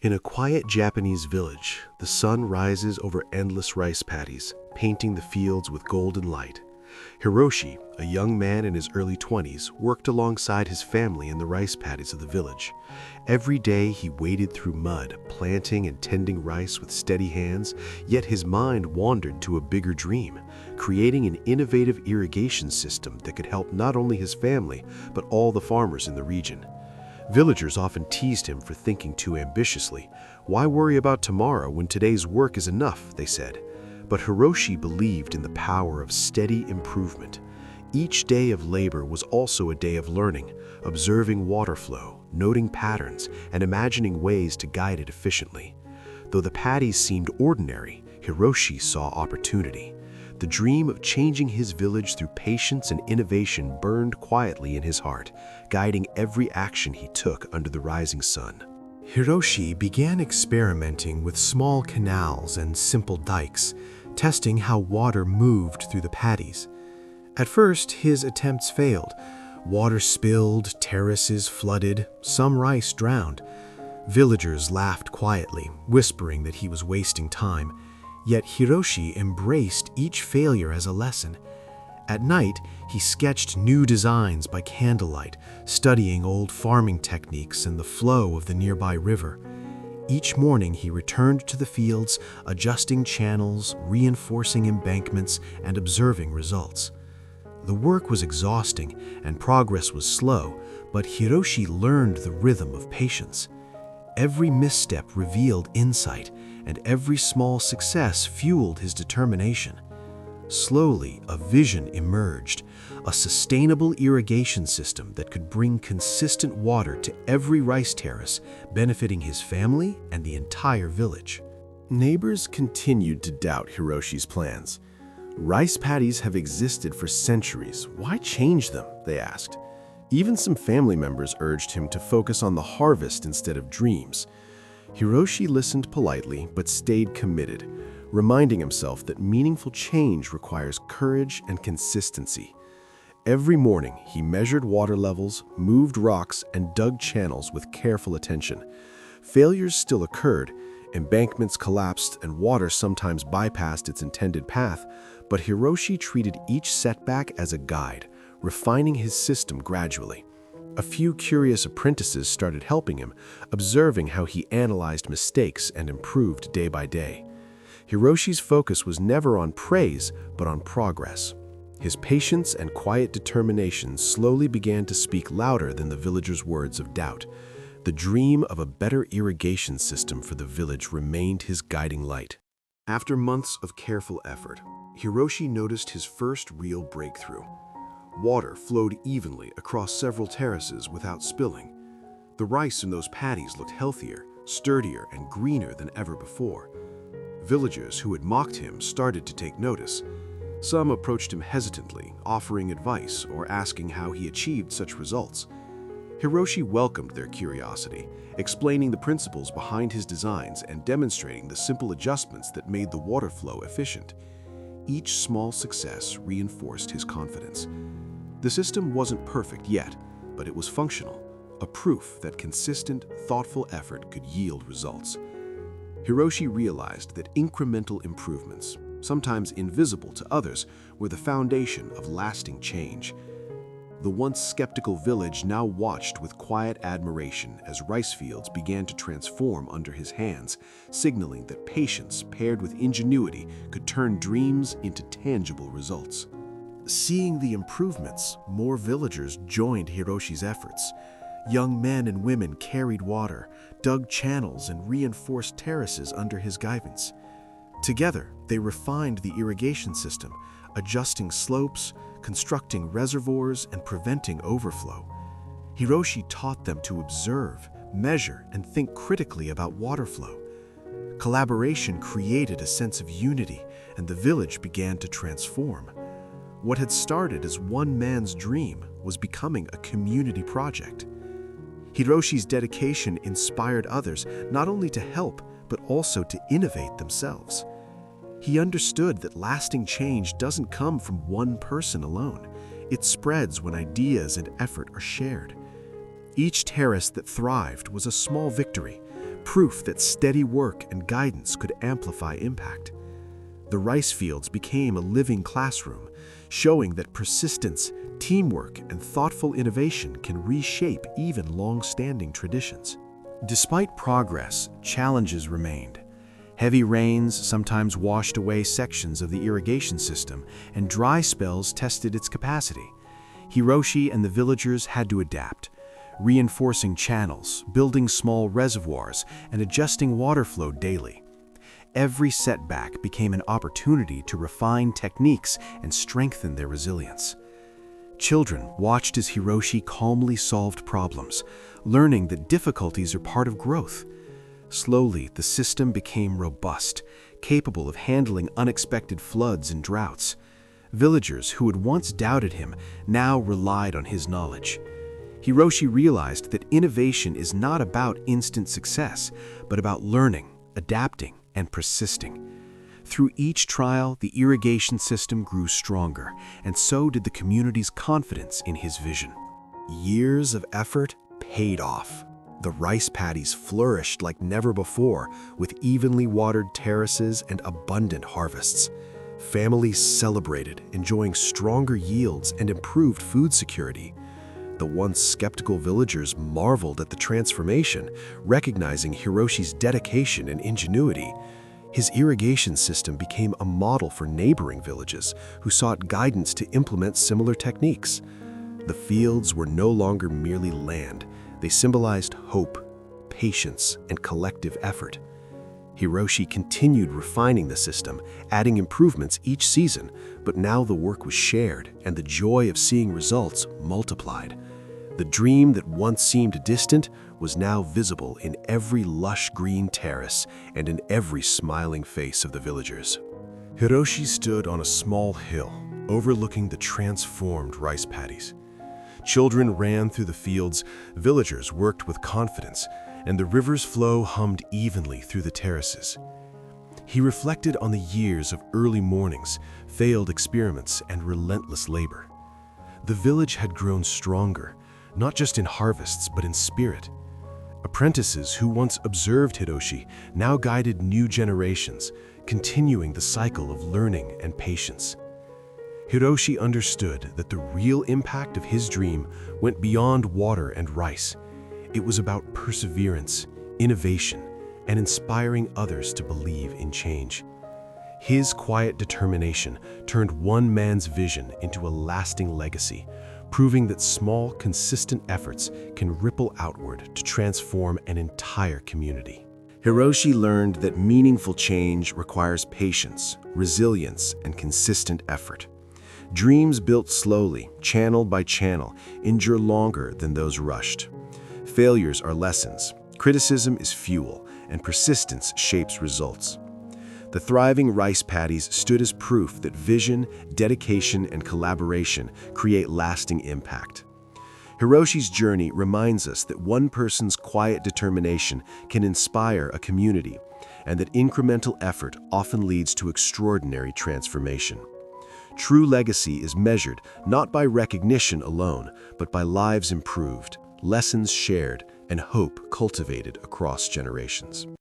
In a quiet Japanese village, the sun rises over endless rice paddies, painting the fields with golden light. Hiroshi, a young man in his early 20s, worked alongside his family in the rice paddies of the village. Every day he waded through mud, planting and tending rice with steady hands, yet his mind wandered to a bigger dream, creating an innovative irrigation system that could help not only his family, but all the farmers in the region. Villagers often teased him for thinking too ambitiously. Why worry about tomorrow when today's work is enough, they said. But Hiroshi believed in the power of steady improvement. Each day of labor was also a day of learning, observing water flow, noting patterns, and imagining ways to guide it efficiently. Though the paddies seemed ordinary, Hiroshi saw opportunity. The dream of changing his village through patience and innovation burned quietly in his heart, guiding every action he took under the rising sun. Hiroshi began experimenting with small canals and simple dikes, testing how water moved through the paddies. At first, his attempts failed. Water spilled, terraces flooded, some rice drowned. Villagers laughed quietly, whispering that he was wasting time. Yet Hiroshi embraced each failure as a lesson. At night, he sketched new designs by candlelight, studying old farming techniques and the flow of the nearby river. Each morning, he returned to the fields, adjusting channels, reinforcing embankments, and observing results. The work was exhausting and progress was slow, but Hiroshi learned the rhythm of patience. Every misstep revealed insight, and every small success fueled his determination. Slowly, a vision emerged, a sustainable irrigation system that could bring consistent water to every rice terrace, benefiting his family and the entire village. Neighbors continued to doubt Hiroshi's plans. Rice paddies have existed for centuries. Why change them? They asked. Even some family members urged him to focus on the harvest instead of dreams. Hiroshi listened politely but stayed committed, reminding himself that meaningful change requires courage and consistency. Every morning, he measured water levels, moved rocks, and dug channels with careful attention. Failures still occurred. Embankments collapsed and water sometimes bypassed its intended path, but Hiroshi treated each setback as a guide, refining his system gradually. A few curious apprentices started helping him, observing how he analyzed mistakes and improved day by day. Hiroshi's focus was never on praise, but on progress. His patience and quiet determination slowly began to speak louder than the villagers' words of doubt. The dream of a better irrigation system for the village remained his guiding light. After months of careful effort, Hiroshi noticed his first real breakthrough. Water flowed evenly across several terraces without spilling. The rice in those paddies looked healthier, sturdier, and greener than ever before. Villagers who had mocked him started to take notice. Some approached him hesitantly, offering advice or asking how he achieved such results. Hiroshi welcomed their curiosity, explaining the principles behind his designs and demonstrating the simple adjustments that made the water flow efficient. Each small success reinforced his confidence. The system wasn't perfect yet, but it was functional, a proof that consistent, thoughtful effort could yield results. Hiroshi realized that incremental improvements, sometimes invisible to others, were the foundation of lasting change. The once skeptical village now watched with quiet admiration as rice fields began to transform under his hands, signaling that patience paired with ingenuity could turn dreams into tangible results. Seeing the improvements, more villagers joined Hiroshi's efforts. Young men and women carried water, dug channels, and reinforced terraces under his guidance. Together, they refined the irrigation system, adjusting slopes, constructing reservoirs, and preventing overflow. Hiroshi taught them to observe, measure, and think critically about water flow. Collaboration created a sense of unity, and the village began to transform. What had started as one man's dream was becoming a community project. Hiroshi's dedication inspired others not only to help, but also to innovate themselves. He understood that lasting change doesn't come from one person alone. It spreads when ideas and effort are shared. Each terrace that thrived was a small victory, proof that steady work and guidance could amplify impact. The rice fields became a living classroom, showing that persistence, teamwork, and thoughtful innovation can reshape even long-standing traditions. Despite progress, challenges remained. Heavy rains sometimes washed away sections of the irrigation system, and dry spells tested its capacity. Hiroshi and the villagers had to adapt, reinforcing channels, building small reservoirs, and adjusting water flow daily. Every setback became an opportunity to refine techniques and strengthen their resilience. Children watched as Hiroshi calmly solved problems, learning that difficulties are part of growth. Slowly, the system became robust, capable of handling unexpected floods and droughts. Villagers who had once doubted him now relied on his knowledge. Hiroshi realized that innovation is not about instant success, but about learning, adapting, and persisting. Through each trial, the irrigation system grew stronger, and so did the community's confidence in his vision. Years of effort paid off. The rice paddies flourished like never before, with evenly watered terraces and abundant harvests. Families celebrated, enjoying stronger yields and improved food security. The once skeptical villagers marveled at the transformation, recognizing Hiroshi's dedication and ingenuity. His irrigation system became a model for neighboring villages who sought guidance to implement similar techniques. The fields were no longer merely land. They symbolized hope, patience, and collective effort. Hiroshi continued refining the system, adding improvements each season, but now the work was shared and the joy of seeing results multiplied. The dream that once seemed distant was now visible in every lush green terrace and in every smiling face of the villagers. Hiroshi stood on a small hill, overlooking the transformed rice paddies. Children ran through the fields, villagers worked with confidence, and the river's flow hummed evenly through the terraces. He reflected on the years of early mornings, failed experiments, and relentless labor. The village had grown stronger, not just in harvests, but in spirit. Apprentices who once observed Hiroshi now guided new generations, continuing the cycle of learning and patience. Hiroshi understood that the real impact of his dream went beyond water and rice. It was about perseverance, innovation, and inspiring others to believe in change. His quiet determination turned one man's vision into a lasting legacy, proving that small, consistent efforts can ripple outward to transform an entire community. Hiroshi learned that meaningful change requires patience, resilience, and consistent effort. Dreams built slowly, channel by channel, endure longer than those rushed. Failures are lessons, criticism is fuel, and persistence shapes results. The thriving rice paddies stood as proof that vision, dedication, and collaboration create lasting impact. Hiroshi's journey reminds us that one person's quiet determination can inspire a community, and that incremental effort often leads to extraordinary transformation. True legacy is measured not by recognition alone, but by lives improved, lessons shared, and hope cultivated across generations.